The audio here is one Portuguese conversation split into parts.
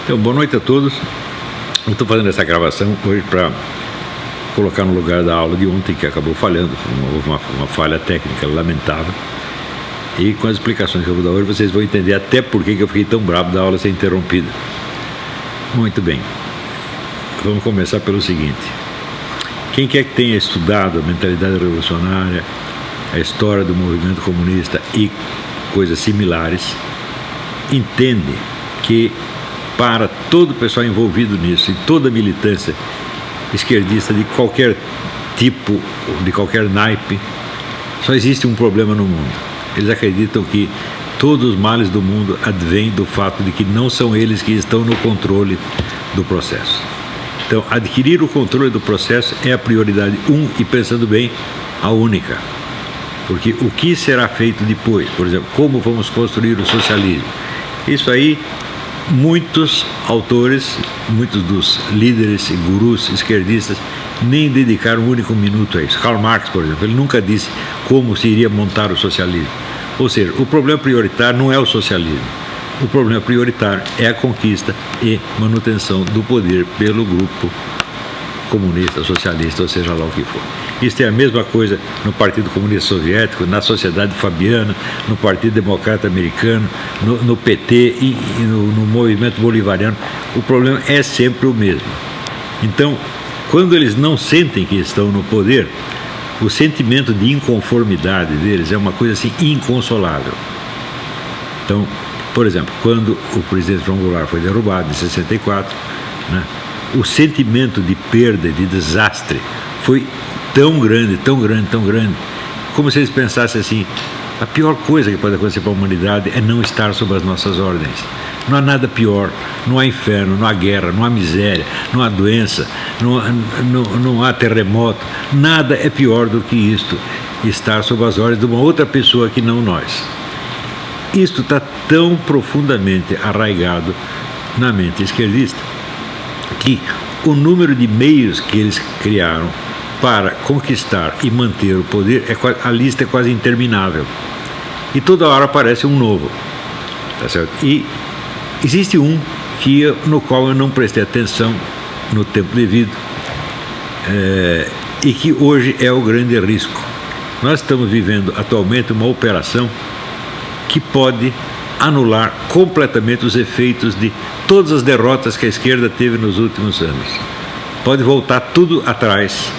Então, boa noite a todos. Eu estou fazendo essa gravação hoje para colocar no lugar da aula de ontem, que acabou falhando. Houve uma falha técnica lamentável. E com as explicações que eu vou dar hoje, vocês vão entender até por que eu fiquei tão bravo da aula ser interrompida. Muito bem. Vamos começar pelo seguinte. Quem quer que tenha estudado a mentalidade revolucionária, a história do movimento comunista e coisas similares, entende que para todo o pessoal envolvido nisso e toda a militância esquerdista de qualquer tipo, de qualquer naipe, só existe um problema no mundo. Eles acreditam que todos os males do mundo advêm do fato de que não são eles que estão no controle do processo. Então, adquirir o controle do processo é a prioridade e, pensando bem, a única. Porque o que será feito depois, por exemplo, como vamos construir o socialismo? Isso aí, muitos autores, muitos dos líderes e gurus esquerdistas nem dedicaram um único minuto a isso. Karl Marx, por exemplo, ele nunca disse como se iria montar o socialismo. Ou seja, o problema prioritário não é o socialismo. O problema prioritário é a conquista e manutenção do poder pelo grupo comunista, socialista, ou seja lá o que for. Isso é a mesma coisa no Partido Comunista Soviético, na Sociedade Fabiana, no Partido Democrata Americano, no PT e no movimento bolivariano. O problema é sempre o mesmo. Então, quando eles não sentem que estão no poder, o sentimento de inconformidade deles é uma coisa assim inconsolável. Então, por exemplo, quando o presidente João Goulart foi derrubado em 64, né, o sentimento de perda, de desastre, foi tão grande, como se eles pensassem assim: a pior coisa que pode acontecer para a humanidade é não estar sob as nossas ordens. Não há nada pior, não há inferno, não há guerra, não há miséria, não há doença, não há terremoto, nada é pior do que isto, estar sob as ordens de uma outra pessoa que não nós. Isto está tão profundamente arraigado na mente esquerdista que o número de meios que eles criaram para conquistar e manter o poder, a lista é quase interminável. E toda hora aparece um novo. Tá certo? E existe um no qual eu não prestei atenção no tempo devido, e que hoje é o grande risco. Nós estamos vivendo atualmente uma operação que pode anular completamente os efeitos de todas as derrotas que a esquerda teve nos últimos anos. Pode voltar tudo atrás,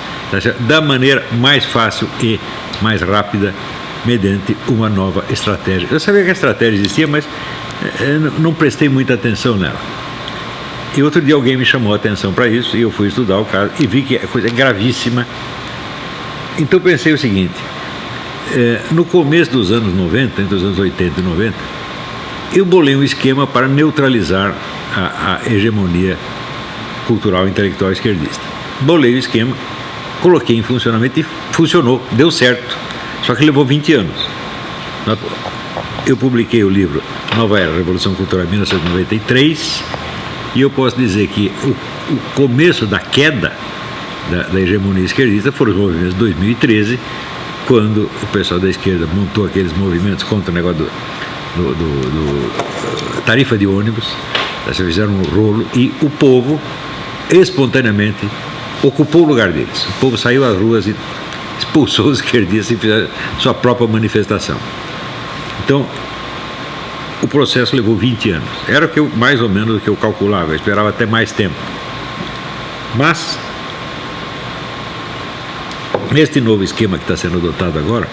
da maneira mais fácil e mais rápida, mediante uma nova estratégia. Eu sabia que a estratégia existia, mas não prestei muita atenção nela. E outro dia alguém me chamou a atenção para isso, e eu fui estudar o caso, e vi que a coisa é gravíssima. Então pensei o seguinte: no começo dos anos 90, entre os anos 80 e 90, eu bolei um esquema para neutralizar a hegemonia cultural e intelectual esquerdista. Bolei o esquema, coloquei em funcionamento e funcionou, deu certo. Só que levou 20 anos. Eu publiquei o livro Nova Era, Revolução Cultural, em 1993, e eu posso dizer que o começo da queda da hegemonia esquerdista foram os movimentos de 2013, quando o pessoal da esquerda montou aqueles movimentos contra o negócio do tarifa de ônibus, fizeram um rolo, e o povo espontaneamente ocupou o lugar deles. O povo saiu às ruas e expulsou os esquerdistas e fizeram sua própria manifestação. Então, o processo levou 20 anos. Era mais ou menos o que eu calculava, eu esperava até mais tempo. Mas este novo esquema que está sendo adotado agora,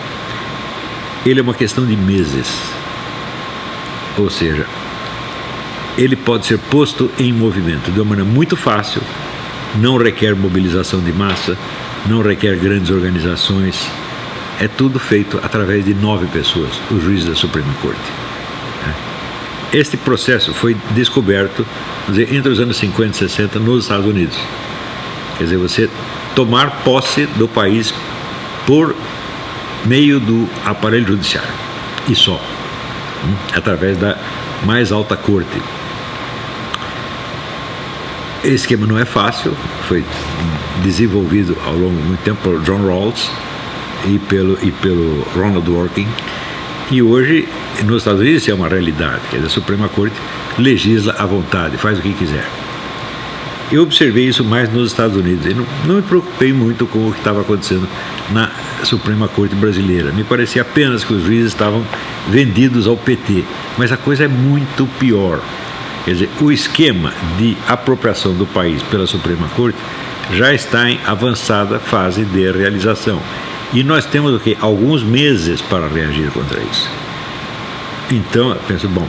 ele é uma questão de meses. Ou seja, ele pode ser posto em movimento de uma maneira muito fácil, não requer mobilização de massa, não requer grandes organizações, é tudo feito através de 9 pessoas, os juízes da Suprema Corte. Este processo foi descoberto, entre os anos 50 e 60 nos Estados Unidos. Quer dizer, você tomar posse do país por meio do aparelho judiciário, e só, através da mais alta corte. Esse esquema não é fácil, foi desenvolvido ao longo de muito tempo por John Rawls e pelo Ronald Dworkin, e hoje nos Estados Unidos isso é uma realidade. Quer dizer, a Suprema Corte legisla à vontade, faz o que quiser. Eu observei isso mais nos Estados Unidos. Eu não me preocupei muito com o que estava acontecendo na Suprema Corte brasileira. Me parecia apenas que os juízes estavam vendidos ao PT. Mas a coisa é muito pior. Quer dizer, o esquema de apropriação do país pela Suprema Corte já está em avançada fase de realização. E nós temos o quê? Alguns meses para reagir contra isso. Então, eu penso, bom,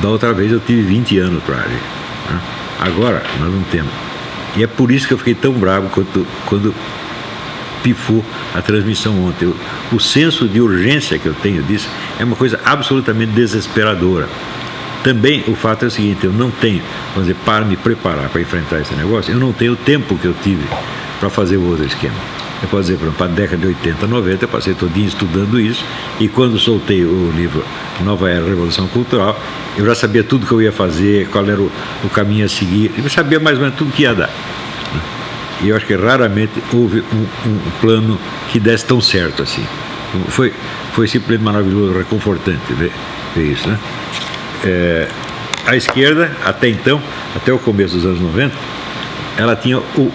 da outra vez eu tive 20 anos para agir, né? Agora nós não temos. E é por isso que eu fiquei tão bravo quando pifou a transmissão ontem. O senso de urgência que eu tenho disso é uma coisa absolutamente desesperadora. Também o fato é o seguinte, eu não tenho, vamos dizer, para me preparar para enfrentar esse negócio, eu não tenho o tempo que eu tive para fazer o outro esquema. Eu posso dizer, por exemplo, para a década de 80, 90, eu passei todo dia estudando isso, e quando soltei o livro Nova Era, Revolução Cultural, eu já sabia tudo que eu ia fazer, qual era o caminho a seguir, eu sabia mais ou menos tudo que ia dar. E eu acho que raramente houve um plano que desse tão certo assim. Foi simplesmente maravilhoso, reconfortante ver isso, né? A esquerda, até então, até o começo dos anos 90, ela tinha o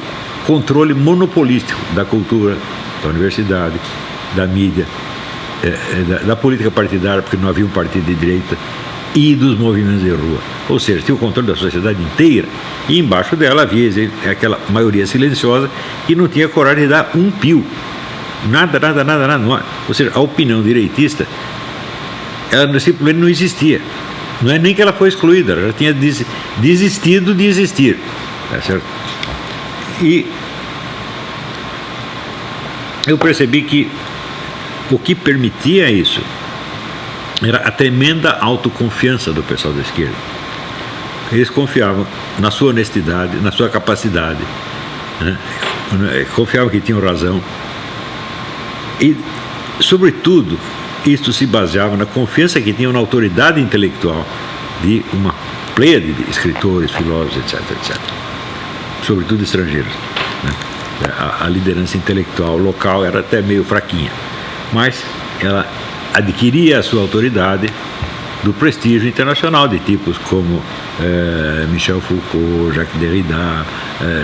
controle monopolístico da cultura, da universidade, da mídia, da política partidária, porque não havia um partido de direita, e dos movimentos de rua. Ou seja, tinha o controle da sociedade inteira, e embaixo dela havia aquela maioria silenciosa que não tinha coragem de dar um pio. Nada. Ou seja, a opinião direitista, ela simplesmente não existia. Não é nem que ela foi excluída, ela já tinha desistido de existir. Tá certo? E eu percebi que o que permitia isso era a tremenda autoconfiança do pessoal da esquerda. Eles confiavam na sua honestidade, na sua capacidade, né? Confiavam que tinham razão. E, sobretudo, isto se baseava na confiança que tinham na autoridade intelectual de uma pleiade de escritores, filósofos, etc. Sobretudo estrangeiros, né? A liderança intelectual local era até meio fraquinha, mas ela adquiria a sua autoridade do prestígio internacional de tipos como Michel Foucault, Jacques Derrida,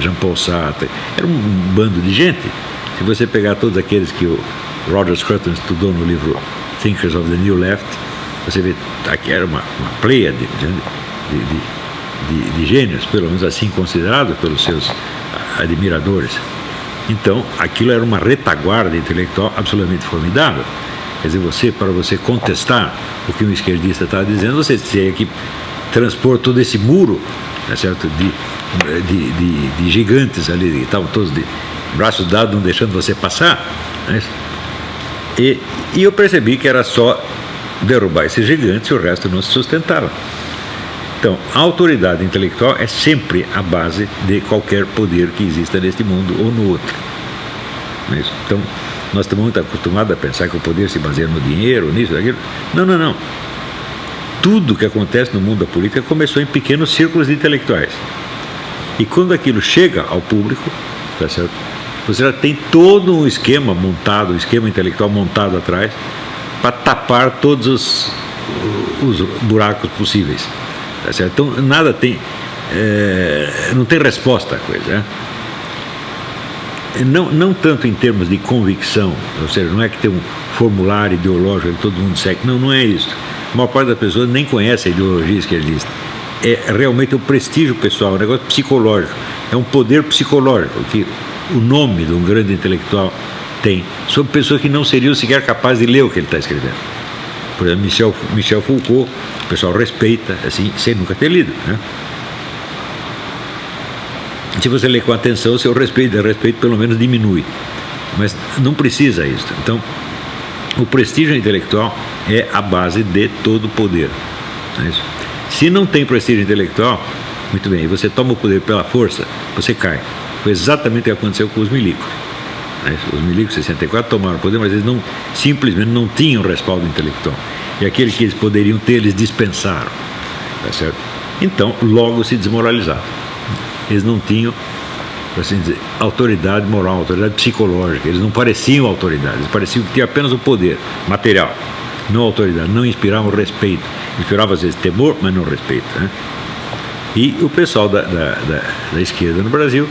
Jean-Paul Sartre. Era um bando de gente. Se você pegar todos aqueles que o Roger Scruton estudou no livro Thinkers of the New Left, você vê que era uma pleiade de gênios, pelo menos assim considerado pelos seus admiradores. Então, aquilo era uma retaguarda intelectual absolutamente formidável. Quer dizer, para você contestar o que um esquerdista estava dizendo, você tinha que transpor todo esse muro, tá certo? De gigantes ali, que estavam todos de braços dados, não deixando você passar. Né? E eu percebi que era só derrubar esses gigantes e o resto não se sustentava. Então, a autoridade intelectual é sempre a base de qualquer poder que exista neste mundo ou no outro. Não é isso? Então, nós estamos muito acostumados a pensar que o poder se baseia no dinheiro, nisso, naquilo. Não. Tudo que acontece no mundo da política começou em pequenos círculos de intelectuais. E quando aquilo chega ao público, tá certo? Você já tem todo um esquema montado, um esquema intelectual montado atrás, para tapar todos os buracos possíveis. Tá certo? Então, nada tem. Não tem resposta à coisa. Né? Não tanto em termos de convicção, ou seja, não é que tem um formulário ideológico que todo mundo segue. Não é isso. A maior parte das pessoas nem conhece a ideologia esquerdista. É realmente o prestígio pessoal, um negócio psicológico. É um poder psicológico que o nome de um grande intelectual tem sobre pessoas que não seriam sequer capazes de ler o que ele está escrevendo. Por exemplo, Michel Foucault, o pessoal respeita, assim, sem nunca ter lido. Né? Se você ler com atenção, o seu respeito pelo menos diminui. Mas não precisa isso. Então, o prestígio intelectual é a base de todo o poder. Não é isso? Se não tem prestígio intelectual, muito bem, e você toma o poder pela força, você cai. Foi exatamente o que aconteceu com os milicos. Os milicos em 64 tomaram o poder, mas eles simplesmente não tinham respaldo intelectual. E aquele que eles poderiam ter, eles dispensaram. Tá certo? Então, logo se desmoralizaram. Eles não tinham, por assim dizer, autoridade moral, autoridade psicológica. Eles não pareciam autoridade, eles pareciam que tinham apenas o poder material, não autoridade, não inspiravam respeito. Inspiravam, às vezes, temor, mas não respeito. Né? E o pessoal da esquerda no Brasil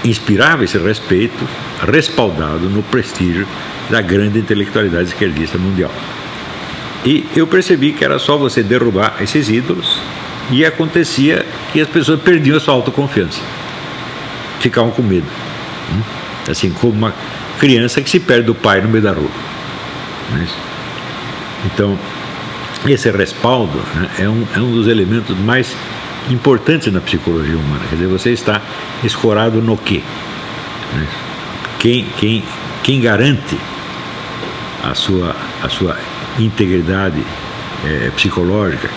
inspirava esse respeito, respaldado no prestígio da grande intelectualidade esquerdista mundial. E eu percebi que era só você derrubar esses ídolos e acontecia que as pessoas perdiam a sua autoconfiança, ficavam com medo, assim como uma criança que se perde do pai no meio da rua. Então, esse respaldo, né, é um dos elementos mais importantes na psicologia humana. Quer dizer, você está escorado no quê? Né? Quem garante a sua integridade psicológica,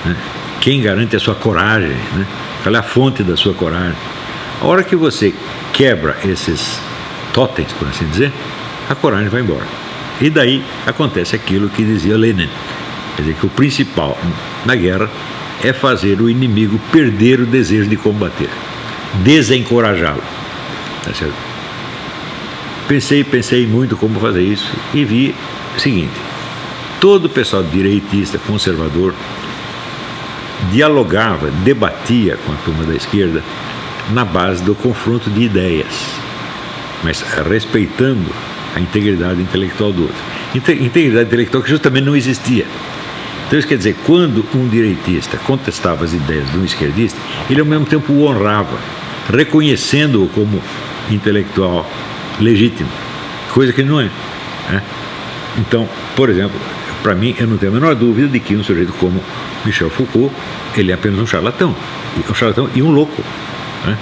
né? Quem garante a sua coragem, né? Qual é a fonte da sua coragem? A hora que você quebra esses totens, por assim dizer, a coragem vai embora. E daí acontece aquilo que dizia Lenin, quer dizer, que o principal na guerra é fazer o inimigo perder o desejo de combater, desencorajá-lo. Tá certo? Pensei muito como fazer isso e vi o seguinte: todo o pessoal direitista, conservador, dialogava, debatia com a turma da esquerda na base do confronto de ideias, mas respeitando a integridade intelectual do outro. Integridade intelectual que justamente não existia. Então isso quer dizer, quando um direitista contestava as ideias de um esquerdista, ele ao mesmo tempo o honrava, reconhecendo-o como intelectual legítimo, coisa que ele não é, né? Então, por exemplo, para mim, eu não tenho a menor dúvida de que um sujeito como Michel Foucault, ele é apenas um charlatão e um louco, né?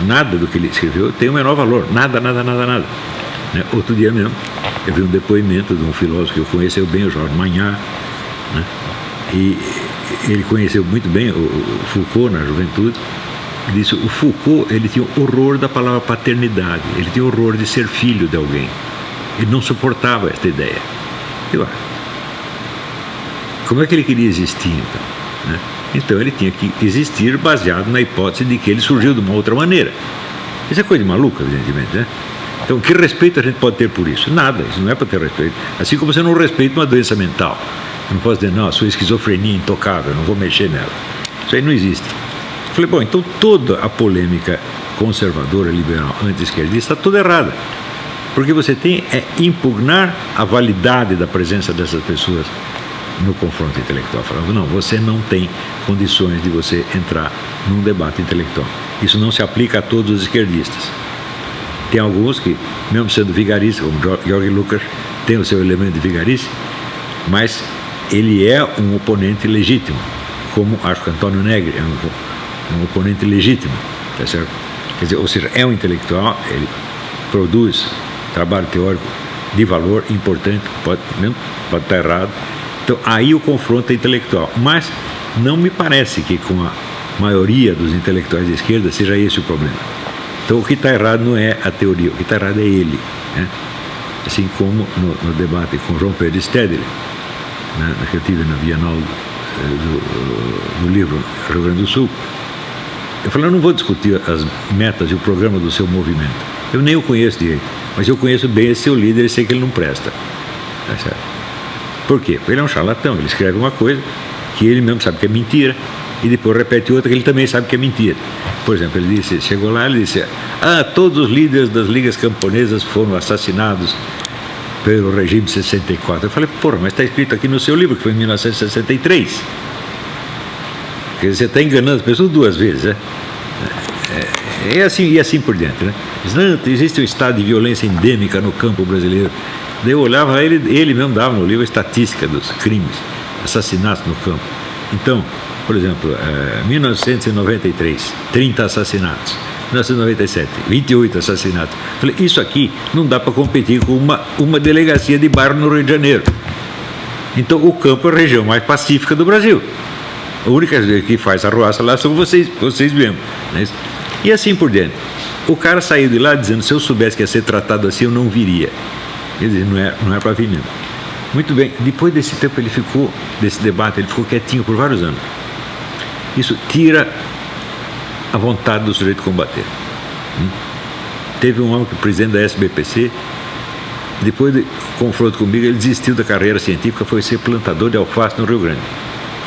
Nada do que ele escreveu tem o menor valor, nada. Né? Outro dia mesmo, eu vi um depoimento de um filósofo que eu conheceu bem, o Georges Magnard, né? E ele conheceu muito bem o Foucault na juventude. Ele disse: o Foucault, ele tinha horror da palavra paternidade, ele tinha horror de ser filho de alguém, ele não suportava esta ideia. Como é que ele queria existir então, né? Então ele tinha que existir baseado na hipótese de que ele surgiu de uma outra maneira. Isso é coisa de maluca, evidentemente, né? Então, que respeito a gente pode ter por isso? Nada, isso não é para ter respeito. Assim como você não respeita uma doença mental. Eu não posso dizer, não, a sua esquizofrenia é intocável, não vou mexer nela. Isso aí não existe. Eu falei, bom, então toda a polêmica conservadora, liberal, anti-esquerdista está toda errada. Porque você tem impugnar a validade da presença dessas pessoas no confronto intelectual, falando, não, você não tem condições de você entrar num debate intelectual. Isso não se aplica a todos os esquerdistas. Tem alguns que, mesmo sendo vigaristas, como Georg Lukács, tem o seu elemento de vigarice, mas ele é um oponente legítimo, como acho que Antônio Negri é um oponente legítimo, tá certo? Quer dizer, ou seja, é um intelectual, ele produz trabalho teórico de valor importante, pode estar errado. Então, aí o confronto é intelectual. Mas não me parece que com a maioria dos intelectuais de esquerda seja esse o problema. Então, o que está errado não é a teoria, o que está errado é ele, né? Assim como no debate com João Pedro Stedley, né, que eu tive na Bienal do livro Rio Grande do Sul, eu falei, eu não vou discutir as metas e o programa do seu movimento. Eu nem o conheço direito, mas eu conheço bem esse seu líder e sei que ele não presta. Tá certo? Por quê? Porque ele é um charlatão, ele escreve uma coisa que ele mesmo sabe que é mentira e depois repete outra que ele também sabe que é mentira. Por exemplo, ele disse, chegou lá e disse, todos os líderes das ligas camponesas foram assassinados pelo regime 64. Eu falei, porra, mas está escrito aqui no seu livro que foi em 1963. Quer dizer, você está enganando as pessoas duas vezes, né? E assim por diante, né? Existe um estado de violência endêmica no campo brasileiro. Daí eu olhava, ele mesmo dava no livro a estatística dos crimes, assassinatos no campo. Então, por exemplo, 1993, 30 assassinatos. 1997, 28 assassinatos. Falei, isso aqui não dá para competir com uma delegacia de bairro no Rio de Janeiro. Então, o campo é a região mais pacífica do Brasil. A única que faz arruaça lá são vocês mesmos. Né? E assim por diante. O cara saiu de lá dizendo, se eu soubesse que ia ser tratado assim, eu não viria. Quer dizer, não é para vir mesmo. Muito bem, depois desse tempo desse debate, ele ficou quietinho por vários anos. Isso tira a vontade do sujeito combater. Teve um homem que, presidente da SBPC, depois de confronto comigo, ele desistiu da carreira científica, foi ser plantador de alface no Rio Grande.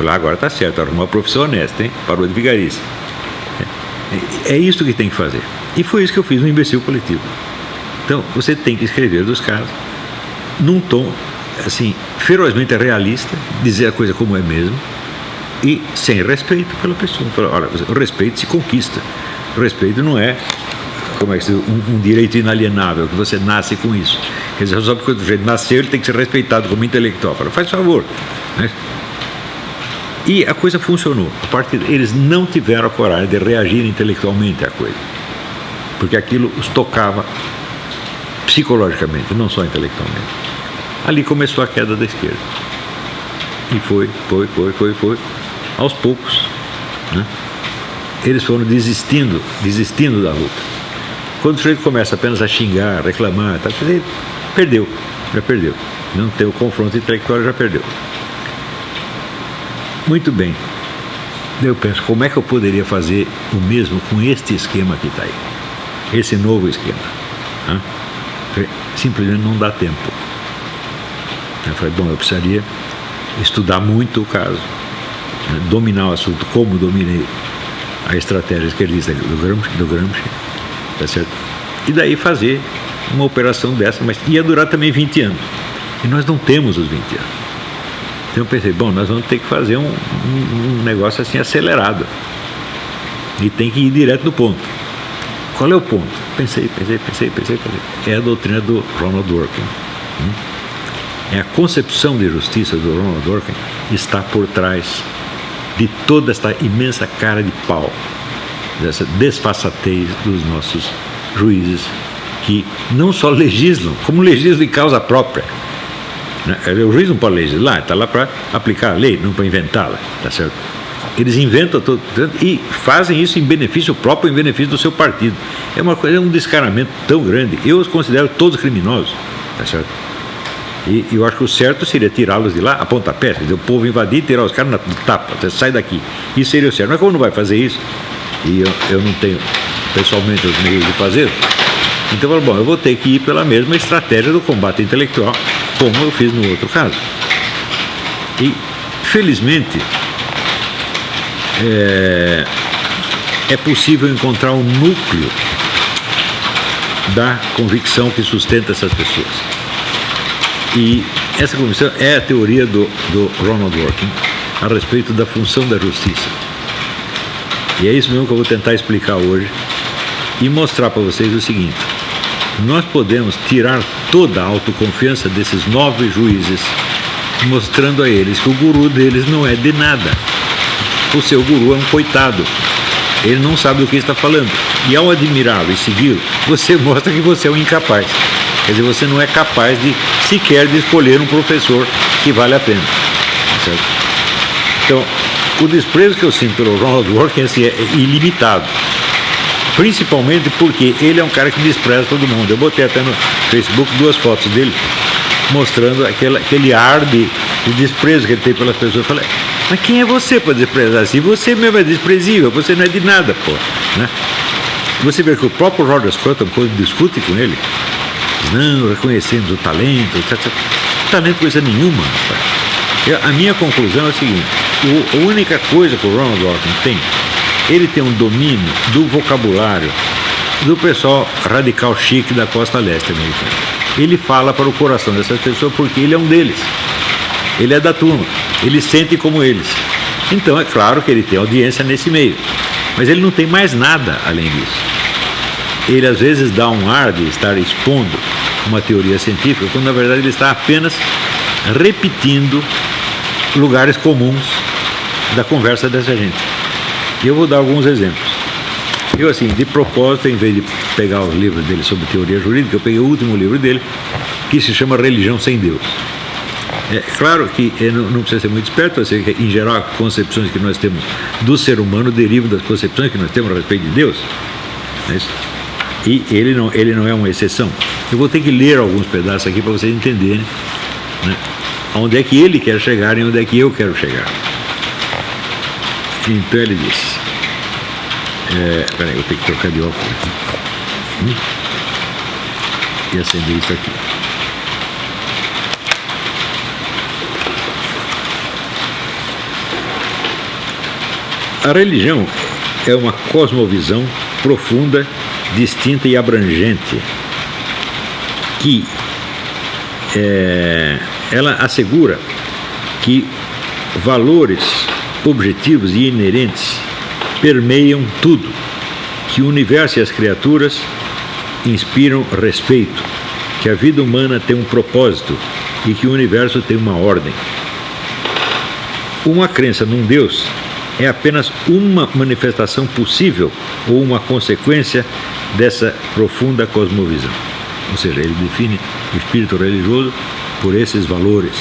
Falei, agora está certo, arrumou uma profissão honesta, hein? Parou de vigarice. É isso que tem que fazer. E foi isso que eu fiz no Imbecil Coletivo. Então, você tem que escrever dos casos num tom, assim, ferozmente realista, dizer a coisa como é mesmo, e sem respeito pela pessoa. Olha, o respeito se conquista. O respeito não é, como é que se diz, um direito inalienável, que você nasce com isso. Quer dizer, só porque o sujeito nasceu, ele tem que ser respeitado como intelectual. Fala, faz favor. Né? E a coisa funcionou. A partir eles não tiveram a coragem de reagir intelectualmente à coisa, porque aquilo os tocava psicologicamente, não só intelectualmente. Ali começou a queda da esquerda. E foi, aos poucos, né? Eles foram desistindo da luta. Quando o sujeito começa apenas a xingar, reclamar, tá, ele já perdeu. Não tem o confronto intelectual, já perdeu. Muito bem. Eu penso, como é que eu poderia fazer o mesmo com este esquema que está aí? Esse novo esquema. Né? Simplesmente não dá tempo. Eu falei, bom, eu precisaria estudar muito o caso, né? Dominar o assunto, como dominei a estratégia esquerdista do Gramsci, tá certo? E daí fazer uma operação dessa, mas ia durar também 20 anos. E nós não temos os 20 anos. Então eu pensei, bom, nós vamos ter que fazer um negócio assim acelerado. E tem que ir direto no ponto. Qual é o ponto? Pensei. É a doutrina do Ronald Dworkin. É a concepção de justiça do Ronald Dworkin está por trás de toda esta imensa cara de pau, dessa desfaçatez dos nossos juízes, que não só legislam, como legislam em causa própria. O juiz não pode legislar, está lá para aplicar a lei, não para inventá-la, tá certo? Eles inventam tudo e fazem isso em benefício próprio, em benefício do seu partido. É uma coisa, é um descaramento tão grande. Eu os considero todos criminosos, tá certo? E eu acho que o certo seria tirá-los de lá a pontapé, quer dizer, o povo invadir e tirar os caras na tapa, você sai daqui. Isso seria o certo. Mas como não vai fazer isso, e eu não tenho pessoalmente os meios de fazer, então eu falo, bom, eu vou ter que ir pela mesma estratégia do combate intelectual, como eu fiz no outro caso. E, felizmente, é possível encontrar um núcleo da convicção que sustenta essas pessoas. E essa convicção é a teoria do Ronald Dworkin a respeito da função da justiça. E é isso mesmo que eu vou tentar explicar hoje e mostrar para vocês o seguinte: nós podemos tirar toda a autoconfiança desses 9 juízes, mostrando a eles que o guru deles não é de nada. O seu guru é um coitado. Ele não sabe do que está falando. E ao admirá-lo e segui-lo, você mostra que você é um incapaz. Quer dizer, você não é capaz de sequer de escolher um professor que vale a pena. Certo? Então, o desprezo que eu sinto pelo Ronald Dworkin assim, é ilimitado. Principalmente porque ele é um cara que despreza todo mundo. Eu botei até no Facebook 2 fotos dele mostrando aquele ar de desprezo que ele tem pelas pessoas. Eu falei, mas quem é você para desprezar assim? Você mesmo é desprezível, você não é de nada, pô. Né? Você vê que o próprio Roger Scruton, quando discute com ele, diz, não, reconhecemos o talento, etc. Talento coisa nenhuma, rapaz. A minha conclusão é a seguinte: a única coisa que o Ronald Dworkin tem, ele tem um domínio do vocabulário do pessoal radical chique da costa leste americana. Ele fala para o coração dessas pessoas porque ele é um deles. Ele é da turma. Ele sente como eles. Então é claro que ele tem audiência nesse meio. Mas ele não tem mais nada além disso. Ele às vezes dá um ar de estar expondo uma teoria científica, quando na verdade ele está apenas repetindo lugares comuns da conversa dessa gente. E eu vou dar alguns exemplos. Eu, assim, de propósito, em vez de pegar os livros dele sobre teoria jurídica, eu peguei o último livro dele, que se chama Religião Sem Deus. É claro que não precisa ser muito esperto, assim, que, em geral, as concepções que nós temos do ser humano derivam das concepções que nós temos a respeito de Deus. É isso? E ele não é uma exceção. Eu vou ter que ler alguns pedaços aqui para vocês entenderem, né, onde é que ele quer chegar e onde é que eu quero chegar. Então ele diz, peraí, eu tenho que trocar de óculos e acender isso aqui. A religião é uma cosmovisão profunda, distinta e abrangente, que ela assegura que valores objetivos e inerentes permeiam tudo, que o universo e as criaturas inspiram respeito, que a vida humana tem um propósito e que o universo tem uma ordem. Uma crença num Deus é apenas uma manifestação possível ou uma consequência dessa profunda cosmovisão. Ou seja, ele define o espírito religioso por esses valores.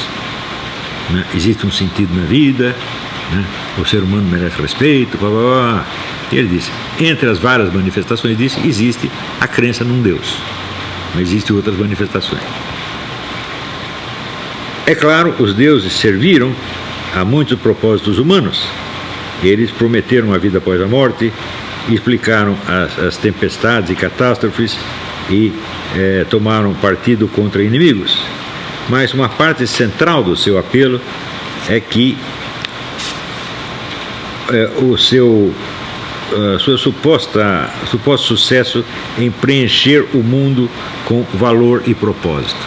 Né? Existe um sentido na vida, né? O ser humano merece respeito, blá, blá, blá. E ele diz, entre as várias manifestações disso, existe a crença num Deus, mas existem outras manifestações. É claro, os deuses serviram a muitos propósitos humanos. Eles prometeram a vida após a morte, explicaram as tempestades e catástrofes e tomaram partido contra inimigos. Mas uma parte central do seu apelo é que seu suposto sucesso em preencher o mundo com valor e propósito.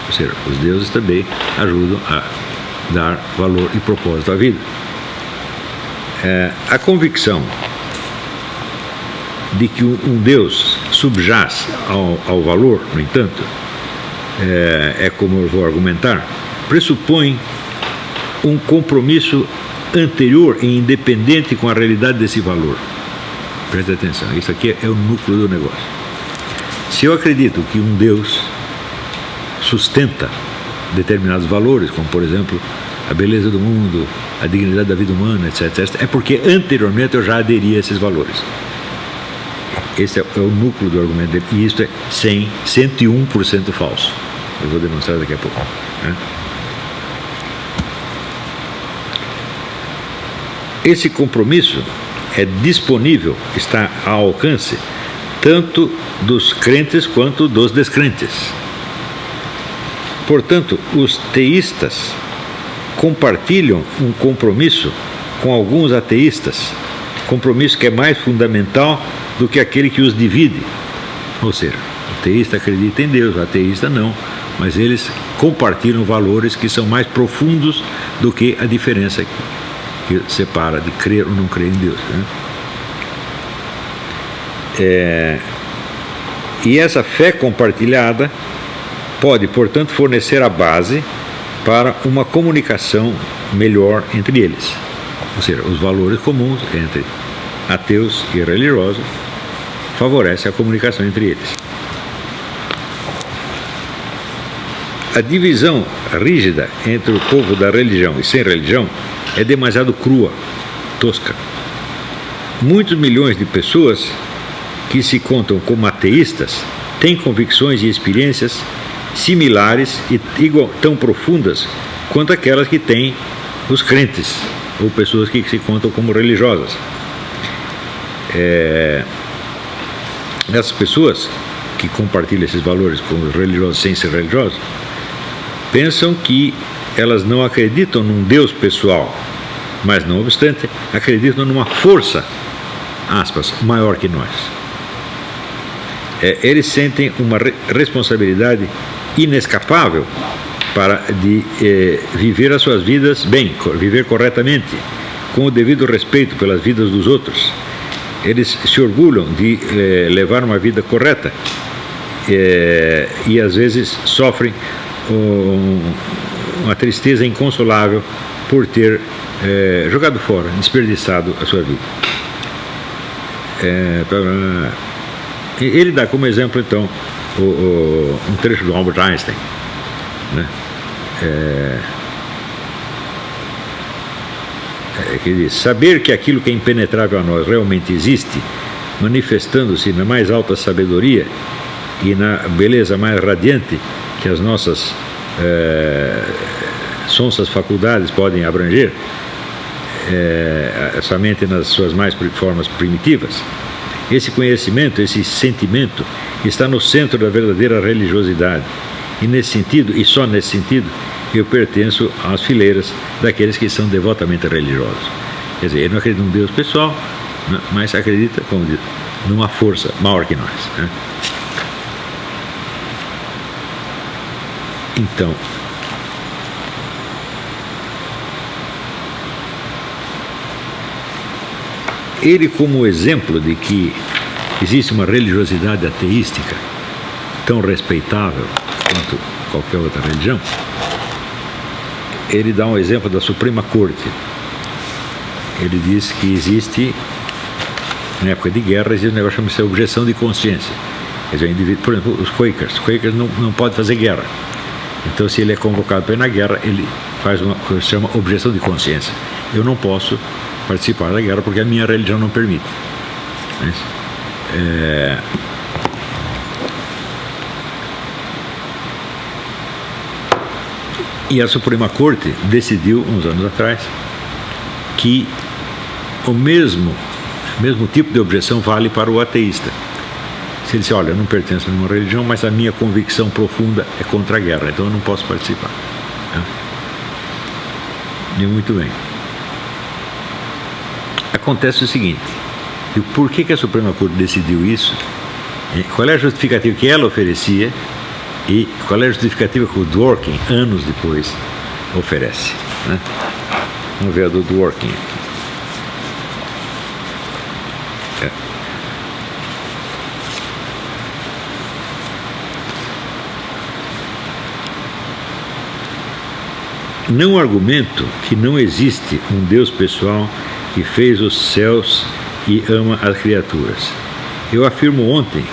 Ou seja, os deuses também ajudam a dar valor e propósito à vida. A convicção de que um Deus subjaz ao valor, no entanto, como eu vou argumentar, pressupõe um compromisso anterior e independente com a realidade desse valor. Preste atenção, isso aqui é o núcleo do negócio. Se eu acredito que um Deus sustenta determinados valores, como por exemplo a beleza do mundo, a dignidade da vida humana, etc., é porque anteriormente eu já aderi a esses valores. Esse é o núcleo do argumento dele, e isso é 101% falso. Eu vou demonstrar daqui a pouco. Né? Esse compromisso é disponível, está ao alcance, tanto dos crentes quanto dos descrentes. Portanto, os teístas compartilham um compromisso com alguns ateístas, compromisso que é mais fundamental do que aquele que os divide. Ou seja, o teísta acredita em Deus, o ateísta não, mas eles compartilham valores que são mais profundos do que a diferença que separa de crer ou não crer em Deus. Né? E essa fé compartilhada pode, portanto, fornecer a base para uma comunicação melhor entre eles. Ou seja, os valores comuns entre ateus e religiosos favorecem a comunicação entre eles. A divisão rígida entre o povo da religião e sem religião é demasiado crua, tosca. Muitos milhões de pessoas que se contam como ateístas têm convicções e experiências similares e tão profundas quanto aquelas que têm os crentes ou pessoas que se contam como religiosas. Essas pessoas que compartilham esses valores com os religiosos sem ser religiosos pensam que elas não acreditam num Deus pessoal, mas não obstante acreditam numa força, aspas, maior que nós. Eles sentem uma responsabilidade inescapável de viver as suas vidas bem, viver corretamente, com o devido respeito pelas vidas dos outros. Eles se orgulham de levar uma vida correta e às vezes sofrem uma tristeza inconsolável por ter jogado fora, desperdiçado a sua vida. Ele dá como exemplo, então, um trecho do Albert Einstein, né? Que diz: saber que aquilo que é impenetrável a nós realmente existe, manifestando-se na mais alta sabedoria e na beleza mais radiante que as nossas sonsas faculdades podem abranger, somente nas suas mais formas primitivas. Esse conhecimento, esse sentimento está no centro da verdadeira religiosidade. E nesse sentido, e só nesse sentido, eu pertenço às fileiras daqueles que são devotamente religiosos. Quer dizer, ele não acredita num Deus pessoal, mas acredita, como diz, numa força maior que nós, né? Então, ele, como exemplo de que existe uma religiosidade ateística tão respeitável quanto qualquer outra religião, ele dá um exemplo da Suprema Corte. Ele diz que existe, na época de guerra, existe um negócio chamado objeção de consciência. Quer dizer, por exemplo, os Quakers não podem fazer guerra. Então, se ele é convocado para ir na guerra, ele faz uma coisa que se chama objeção de consciência. Eu não posso participar da guerra porque a minha religião não permite. E a Suprema Corte decidiu, uns anos atrás, que o mesmo tipo de objeção vale para o ateísta. Se ele diz, olha, eu não pertenço a nenhuma religião, mas a minha convicção profunda é contra a guerra, então eu não posso participar. E muito bem. Acontece o seguinte, e por que a Suprema Corte decidiu isso? Qual é a justificativa que ela oferecia e qual é a justificativa que o Dworkin, anos depois, oferece, né? Vamos ver a do Dworkin aqui. Não argumento que não existe um Deus pessoal que fez os céus e ama as criaturas. Eu afirmo ontem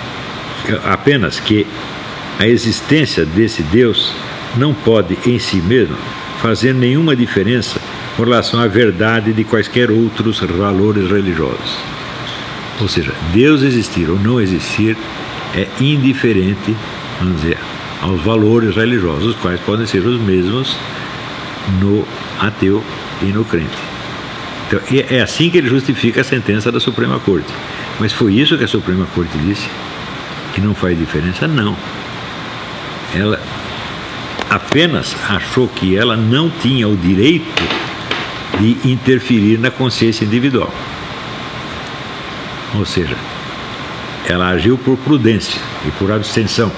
apenas que a existência desse Deus não pode em si mesmo fazer nenhuma diferença com relação à verdade de quaisquer outros valores religiosos. Ou seja, Deus existir ou não existir é indiferente, vamos dizer, aos valores religiosos, os quais podem ser os mesmos no ateu e no crente. Então, é assim que ele justifica a sentença da Suprema Corte. Mas foi isso que a Suprema Corte disse? Que não faz diferença? Não. Ela apenas achou que ela não tinha o direito de interferir na consciência individual. Ou seja, ela agiu por prudência e por abstenção,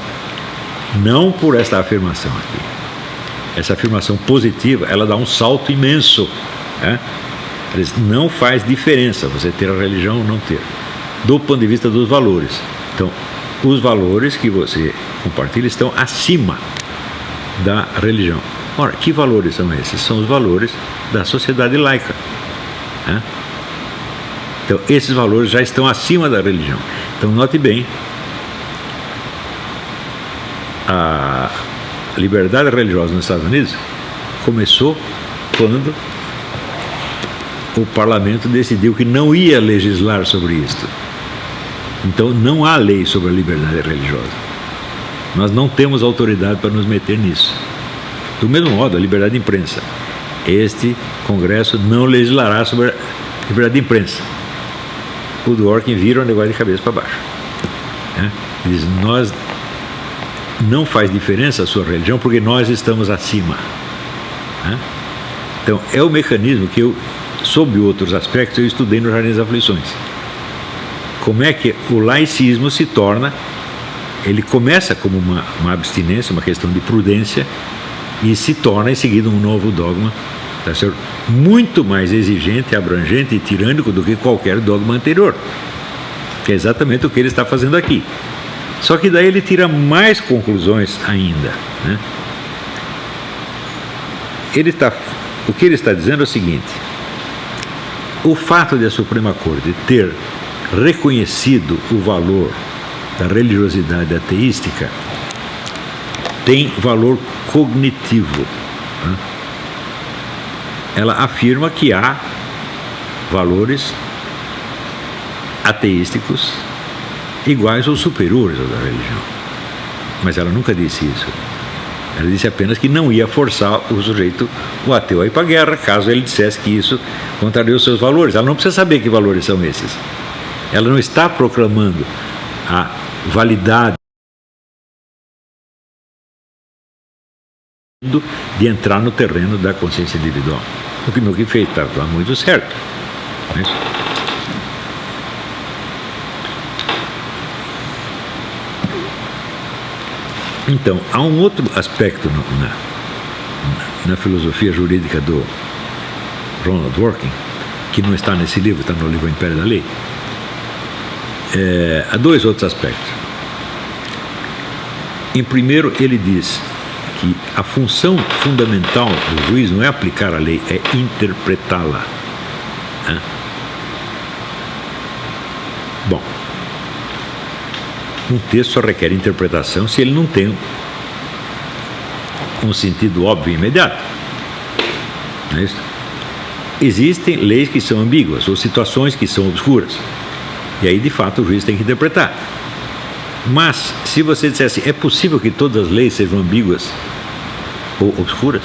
não por esta afirmação aqui. Essa afirmação positiva, ela dá um salto imenso, né? Não faz diferença você ter a religião ou não ter, do ponto de vista dos valores. Então, os valores que você compartilha estão acima da religião. Ora, que valores são esses? São os valores da sociedade laica, né? Então, esses valores já estão acima da religião. Então, note bem, a liberdade religiosa nos Estados Unidos começou quando o parlamento decidiu que não ia legislar sobre isto. Então não há lei sobre a liberdade religiosa. Nós não temos autoridade para nos meter nisso. Do mesmo modo, a liberdade de imprensa. Este Congresso não legislará sobre a liberdade de imprensa. O Dworkin vira o negócio de cabeça para baixo, né? Diz, nós não faz diferença a sua religião porque nós estamos acima, né? Então é o mecanismo que eu, sob outros aspectos, eu estudei no Jardim das Aflições. Como é que o laicismo se torna, ele começa como uma abstinência, uma questão de prudência, e se torna em seguida um novo dogma, tá certo? Muito mais exigente, abrangente e tirânico do que qualquer dogma anterior, que é exatamente o que ele está fazendo aqui. Só que daí ele tira mais conclusões ainda, né? O que ele está dizendo é o seguinte: o fato de a Suprema Corte ter reconhecido o valor da religiosidade ateística tem valor cognitivo, né? Ela afirma que há valores ateísticos iguais ou superiores ao da religião. Mas ela nunca disse isso. Ela disse apenas que não ia forçar o sujeito, o ateu, a ir para a guerra, caso ele dissesse que isso contraria os seus valores. Ela não precisa saber que valores são esses. Ela não está proclamando a validade de entrar no terreno da consciência individual. O que meu que fez estava muito certo. Não é isso? Então, há um outro aspecto na filosofia jurídica do Ronald Dworkin, que não está nesse livro, está no livro Império da Lei. Há dois outros aspectos. Em primeiro, ele diz que a função fundamental do juiz não é aplicar a lei, é interpretá-la. Bom, um texto só requer interpretação se ele não tem um sentido óbvio e imediato. Não é isso? Existem leis que são ambíguas ou situações que são obscuras. E aí, de fato, o juiz tem que interpretar. Mas, se você dissesse, é possível que todas as leis sejam ambíguas ou obscuras?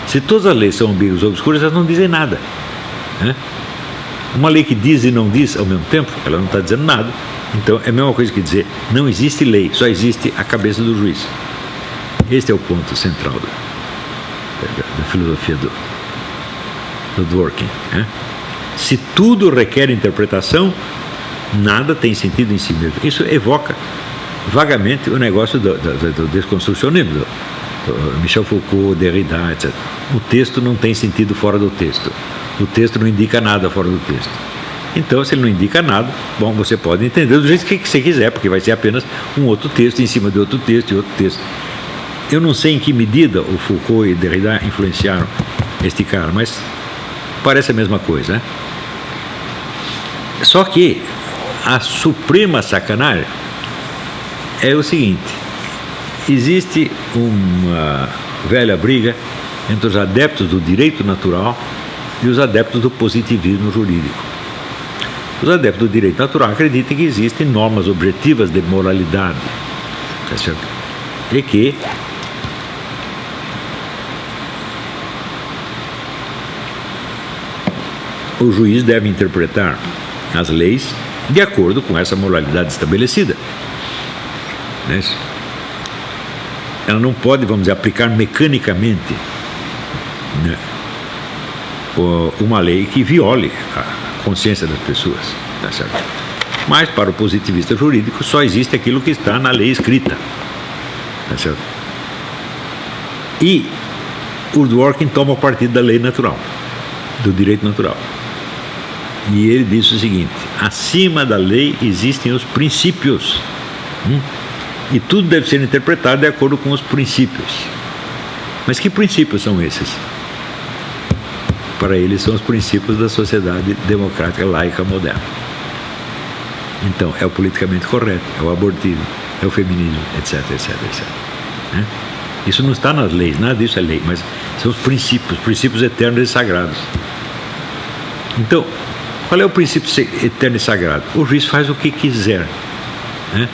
Se todas as leis são ambíguas ou obscuras, elas não dizem nada. Né? Uma lei que diz e não diz ao mesmo tempo, ela não está dizendo nada. Então, é a mesma coisa que dizer, não existe lei, só existe a cabeça do juiz. Este é o ponto central da filosofia do Dworkin. Né? Se tudo requer interpretação, nada tem sentido em si mesmo. Isso evoca vagamente o negócio do desconstrucionismo, do Michel Foucault, Derrida, etc. O texto não tem sentido fora do texto. O texto não indica nada fora do texto. Então, se ele não indica nada, bom, você pode entender do jeito que você quiser, porque vai ser apenas um outro texto em cima de outro texto e outro texto. Eu não sei em que medida o Foucault e Derrida influenciaram este cara, mas parece a mesma coisa, né? Só que a suprema sacanagem é o seguinte: existe uma velha briga entre os adeptos do direito natural e os adeptos do positivismo jurídico. Os adeptos do direito natural acreditam que existem normas objetivas de moralidade, tá certo? E que o juiz deve interpretar as leis de acordo com essa moralidade estabelecida. Né? Ela não pode, vamos dizer, aplicar mecanicamente, né, uma lei que viole a consciência das pessoas. Tá certo? Mas, para o positivista jurídico, só existe aquilo que está na lei escrita. Tá certo? E o Dworkin toma partido da lei natural, do direito natural. E ele diz o seguinte: acima da lei existem os princípios, e tudo deve ser interpretado de acordo com os princípios. Mas que princípios são esses? Para ele são os princípios da sociedade democrática laica moderna. Então, é o politicamente correto, é o abortismo, é o feminismo, etc, etc, etc. Né? Isso não está nas leis, nada disso é lei, mas são os princípios eternos e sagrados. Então, qual é o princípio eterno e sagrado? O juiz faz o que quiser. Né?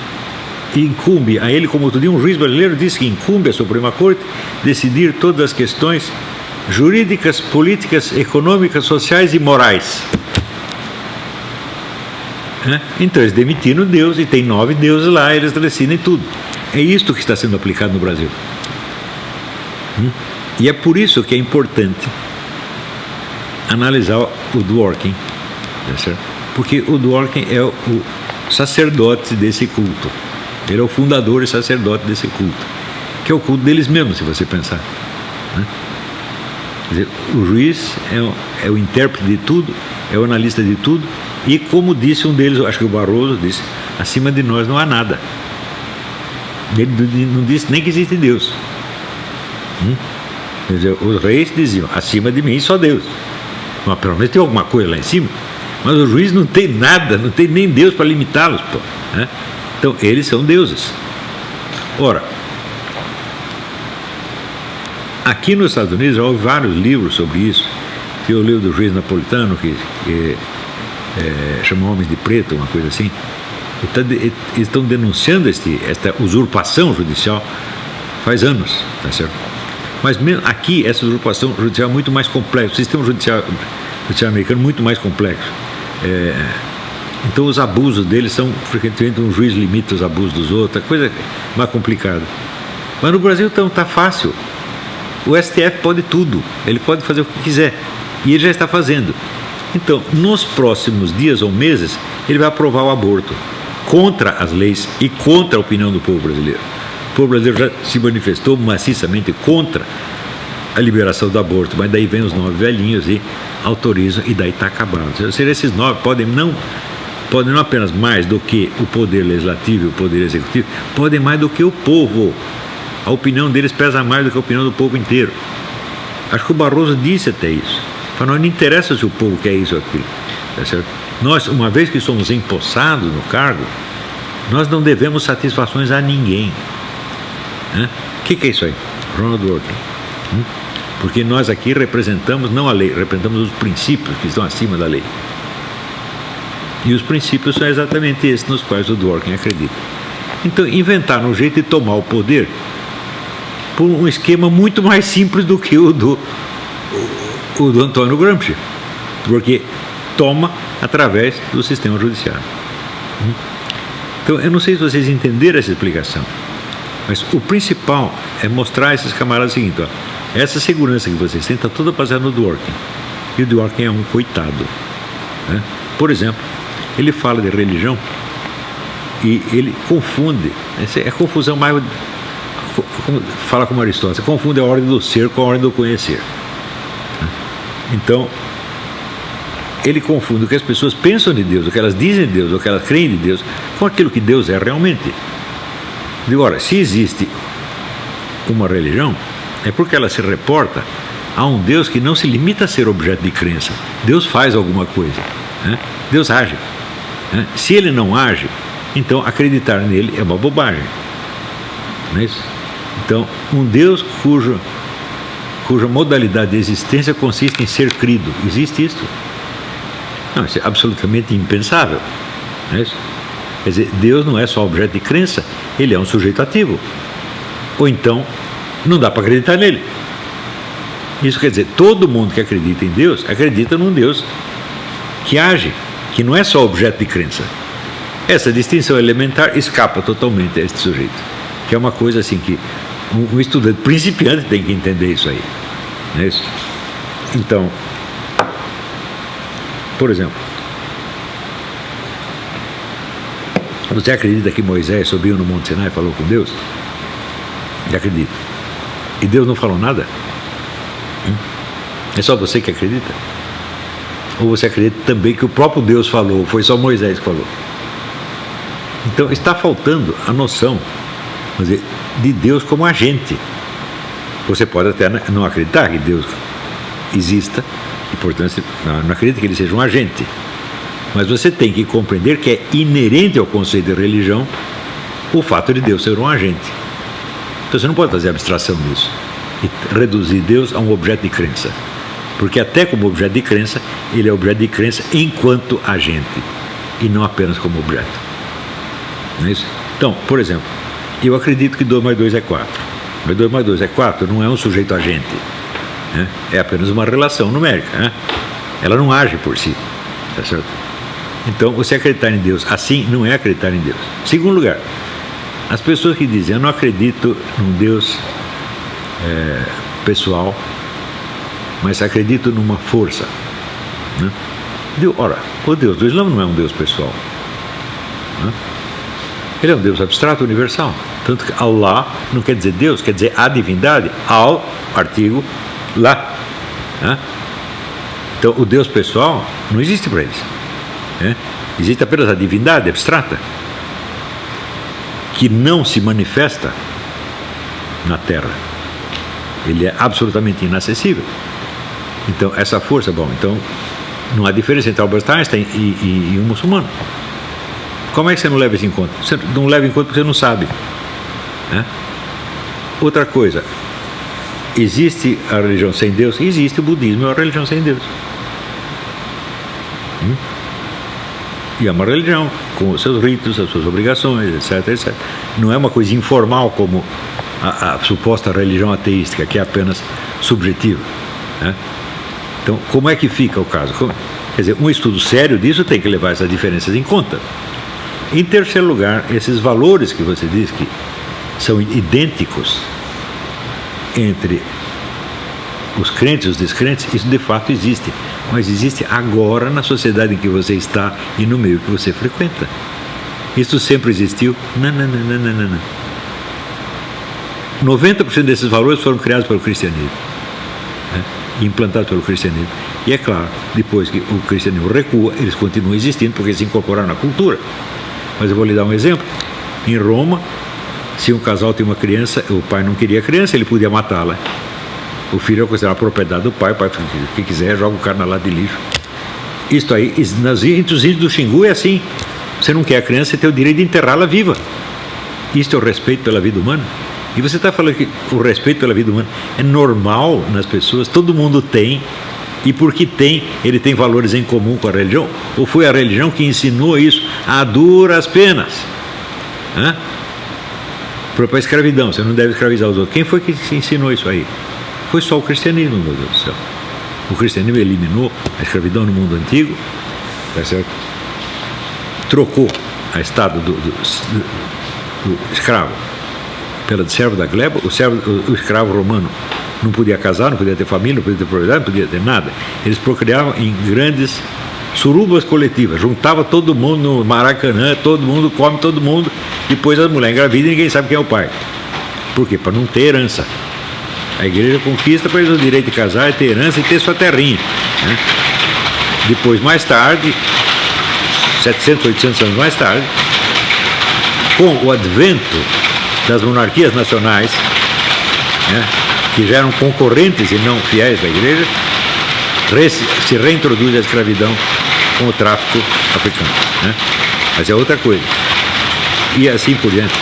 E incumbe a ele, como outro dia um juiz brasileiro disse que incumbe a Suprema Corte decidir todas as questões jurídicas, políticas, econômicas, sociais e morais. Né? Então eles demitiram Deus, e tem 9 deuses lá, eles decidem tudo. É isto que está sendo aplicado no Brasil. E é por isso que é importante analisar o Dworkin. Porque o Dworkin é o sacerdote desse culto. Ele é o fundador e sacerdote desse culto, que é o culto deles mesmos, se você pensar. Né? Quer dizer, o juiz é o intérprete de tudo, é o analista de tudo, e como disse um deles, acho que o Barroso disse, acima de nós não há nada. Ele não disse nem que existe Deus. Quer dizer, os reis diziam, acima de mim só Deus. Mas pelo menos tem alguma coisa lá em cima. Mas o juiz não tem nada, não tem nem Deus para limitá-los. Né? Então, eles são deuses. Ora, aqui nos Estados Unidos já houve vários livros sobre isso. Tem o livro do juiz napolitano, que chama Homens de Preto, uma coisa assim. Eles estão denunciando esta usurpação judicial faz anos, tá certo? Mas mesmo aqui, essa usurpação judicial é muito mais complexa. O sistema judicial americano é muito mais complexo. Então os abusos deles são, frequentemente, um juiz limita os abusos dos outros, coisa mais complicada. Mas no Brasil então está fácil. O STF pode tudo, ele pode fazer o que quiser, e ele já está fazendo. Então, nos próximos dias ou meses, ele vai aprovar o aborto, contra as leis e contra a opinião do povo brasileiro. O povo brasileiro já se manifestou maciçamente contra a liberação do aborto, mas daí vem os 9 velhinhos e autorizam, e daí está acabado. Ou seja, esses 9 podem não apenas mais do que o poder legislativo e o poder executivo, podem mais do que o povo. A opinião deles pesa mais do que a opinião do povo inteiro. Acho que o Barroso disse até isso. Falou, não interessa se o povo quer isso ou aquilo. Tá certo? Nós, uma vez que somos empossados no cargo, nós não devemos satisfações a ninguém. O que é isso aí? Ronald Reagan. Porque nós aqui representamos não a lei, representamos os princípios que estão acima da lei. E os princípios são exatamente esses nos quais o Dworkin acredita. Então, inventaram um jeito de tomar o poder por um esquema muito mais simples do que o do Antônio Gramsci, porque toma através do sistema judiciário. Então, eu não sei se vocês entenderam essa explicação, mas o principal é mostrar a esses camaradas o seguinte: ó, essa segurança que vocês têm está toda baseada no Dworkin, e o Dworkin é um coitado. Por exemplo, ele fala de religião e ele confunde, essa é a confusão mais, fala como Aristóteles, confunde a ordem do ser com a ordem do conhecer. Então, ele confunde o que as pessoas pensam de Deus, o que elas dizem de Deus, o que elas creem de Deus, com aquilo que Deus é realmente. Agora, se existe uma religião, é porque ela se reporta a um Deus que não se limita a ser objeto de crença. Deus faz alguma coisa, Deus age. Se ele não age, então acreditar nele é uma bobagem. Não é isso? Então, um Deus cuja modalidade de existência consiste em ser crido. Existe isso? Não, isso é absolutamente impensável. Não é isso? Quer dizer, Deus não é só objeto de crença, ele é um sujeito ativo. Ou então, não dá para acreditar nele. Isso quer dizer, todo mundo que acredita em Deus, acredita num Deus que age, que não é só objeto de crença. Essa distinção elementar escapa totalmente a este sujeito, que é uma coisa assim que um estudante principiante tem que entender isso aí. Não é isso? Então, por exemplo, você acredita que Moisés subiu no Monte Sinai e falou com Deus? Eu acredito. E Deus não falou nada? É só você que acredita? Ou você acredita também que o próprio Deus falou, foi só Moisés que falou? Então está faltando a noção, vamos dizer, de Deus como agente. Você pode até não acreditar que Deus exista, e portanto não acredita que ele seja um agente, mas você tem que compreender que é inerente ao conceito de religião o fato de Deus ser um agente. Então você não pode fazer abstração disso e reduzir Deus a um objeto de crença, porque até como objeto de crença, ele é objeto de crença enquanto agente, e não apenas como objeto. Não é isso? Então, por exemplo, eu acredito que 2 mais 2 é 4. Mas 2 mais 2 é 4 não é um sujeito agente, é apenas uma relação numérica. Ela não age por si. Tá certo? Então, você acreditar em Deus assim não é acreditar em Deus. Segundo lugar, as pessoas que dizem, eu não acredito num Deus pessoal, mas acredito numa força. Ora, o Deus do Islã não é um Deus pessoal. Ele é um Deus abstrato, universal. Tanto que Allah não quer dizer Deus, quer dizer a divindade. Al, artigo, lá. Então, o Deus pessoal não existe para eles. Existe apenas a divindade abstrata, que não se manifesta na Terra. Ele é absolutamente inacessível. Então, essa força, então, não há diferença entre Albert Einstein e um muçulmano. Como é que você não leva isso em conta? Você não leva em conta porque você não sabe. Outra coisa, existe a religião sem Deus? Existe, o budismo é uma religião sem Deus. E é uma religião com os seus ritos, as suas obrigações, etc, etc. Não é uma coisa informal como a suposta religião ateística, que é apenas subjetiva. Então, como é que fica o caso? Quer dizer, um estudo sério disso tem que levar essas diferenças em conta. Em terceiro lugar, esses valores que você diz que são idênticos entre os crentes e os descrentes, isso de fato existe. Mas existe agora na sociedade em que você está e no meio que você frequenta. Isso sempre existiu? Não. 90% desses valores foram criados pelo cristianismo, né? Implantados pelo cristianismo. E é claro, depois que o cristianismo recua, eles continuam existindo porque se incorporaram na cultura. Mas eu vou lhe dar um exemplo. Em Roma, se um casal tem uma criança, o pai não queria a criança, ele podia matá-la. O filho é considerado propriedade do pai, o pai, o que quiser, joga o cara na lata de lixo. Isto aí, entre os índios do Xingu é assim. Você não quer a criança, você tem o direito de enterrá-la viva. Isto é o respeito pela vida humana. E você está falando que o respeito pela vida humana é normal nas pessoas, todo mundo tem, e porque tem, ele tem valores em comum com a religião? Ou foi a religião que ensinou isso a duras penas? Para a escravidão, você não deve escravizar os outros. Quem foi que ensinou isso aí? Foi só o cristianismo, meu Deus do céu. O cristianismo eliminou a escravidão no mundo antigo, tá certo? Trocou a estado do escravo pela de servo da gleba. O escravo romano não podia casar, não podia ter família, não podia ter propriedade, não podia ter nada. Eles procriavam em grandes surubas coletivas, juntava todo mundo no Maracanã, todo mundo come todo mundo, depois as mulheres engravidam e ninguém sabe quem é o pai. Por quê? Para não ter herança. A igreja conquista para eles o direito de casar, ter herança e ter sua terrinha, né? Depois, mais tarde, 700, 800 anos mais tarde, com o advento das monarquias nacionais, né, que já eram concorrentes e não fiéis da igreja, se reintroduz a escravidão com o tráfico africano, né? Mas é outra coisa. E assim por diante.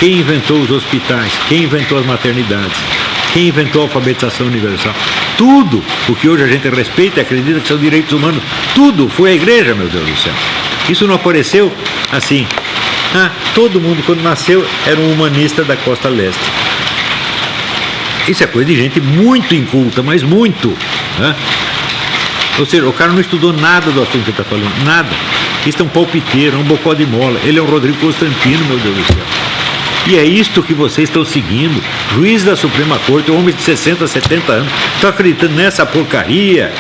Quem inventou os hospitais? Quem inventou as maternidades? Quem inventou a alfabetização universal? Tudo o que hoje a gente respeita e acredita que são direitos humanos, tudo foi a igreja, meu Deus do céu. Isso não apareceu assim. Todo mundo quando nasceu era um humanista da costa leste. Isso é coisa de gente muito inculta, mas muito, né? Ou seja, o cara não estudou nada do assunto que ele está falando, nada. Isso é um palpiteiro, é um bocó de mola. Ele é um Rodrigo Constantino, meu Deus do céu. E é isto que vocês estão seguindo. Juiz da Suprema Corte, homens de 60, 70 anos, estão acreditando nessa porcaria.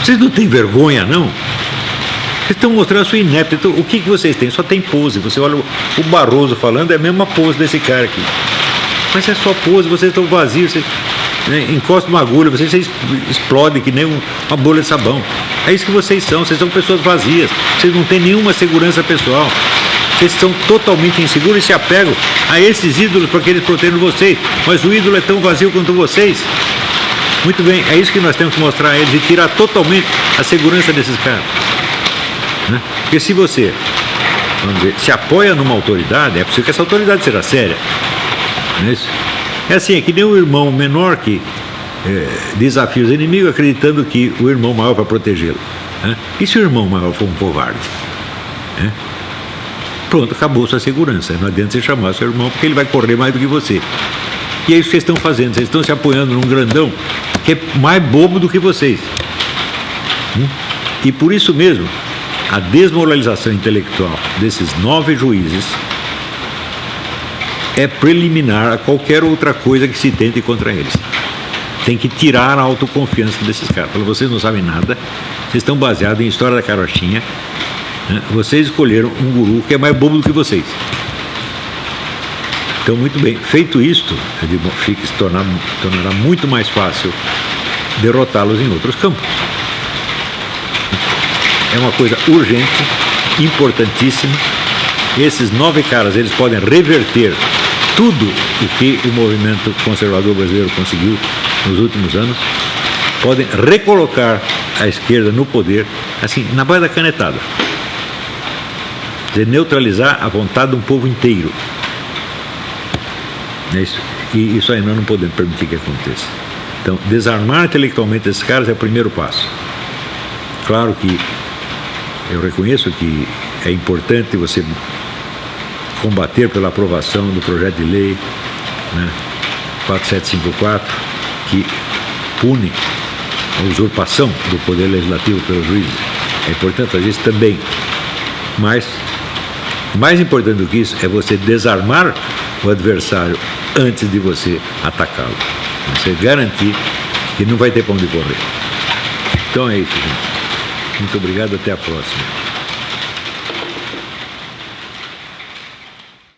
Vocês não têm vergonha, não? Vocês estão mostrando a sua inépcia. Então, o que vocês têm? Só tem pose. Você olha o Barroso falando, é a mesma pose desse cara aqui. Mas é só pose, vocês estão vazios. Vocês, né, encostam uma agulha, vocês explodem que nem uma bolha de sabão. É isso que vocês são pessoas vazias. Vocês não têm nenhuma segurança pessoal. Vocês são totalmente inseguros e se apegam a esses ídolos para que eles protejam vocês. Mas o ídolo é tão vazio quanto vocês. Muito bem, é isso que nós temos que mostrar a eles e tirar totalmente a segurança desses caras, né? Porque se você, vamos dizer, se apoia numa autoridade, é possível que essa autoridade seja séria. Não é isso? É assim, é que nem o irmão menor que desafia os inimigos acreditando que o irmão maior vai protegê-lo, né? E se o irmão maior for um covarde? Né? Pronto, acabou sua segurança. Não adianta você chamar seu irmão porque ele vai correr mais do que você. E é isso que vocês estão fazendo. Vocês estão se apoiando num grandão que é mais bobo do que vocês. E por isso mesmo, a desmoralização intelectual desses 9 juízes é preliminar a qualquer outra coisa que se tente contra eles. Tem que tirar a autoconfiança desses caras. Falam, vocês não sabem nada, vocês estão baseados em história da carochinha, né? Vocês escolheram um guru que é mais bobo do que vocês. Então, muito bem, feito isto, se tornará muito mais fácil derrotá-los em outros campos. É uma coisa urgente, importantíssima. Esses 9 caras, eles podem reverter tudo o que o movimento conservador brasileiro conseguiu nos últimos anos, podem recolocar a esquerda no poder, assim, na base da canetada. Quer dizer, neutralizar a vontade de um povo inteiro. É isso. E isso aí nós não podemos permitir que aconteça. Então, desarmar intelectualmente esses caras é o primeiro passo. Claro que eu reconheço que é importante você combater pela aprovação do projeto de lei, né, 4754, que pune a usurpação do poder legislativo pelos juízes. É importante fazer isso também. Mas, mais importante do que isso, é você desarmar o adversário antes de você atacá-lo. Você garantir que não vai ter pão de correr. Então é isso, gente. Muito obrigado, até a próxima.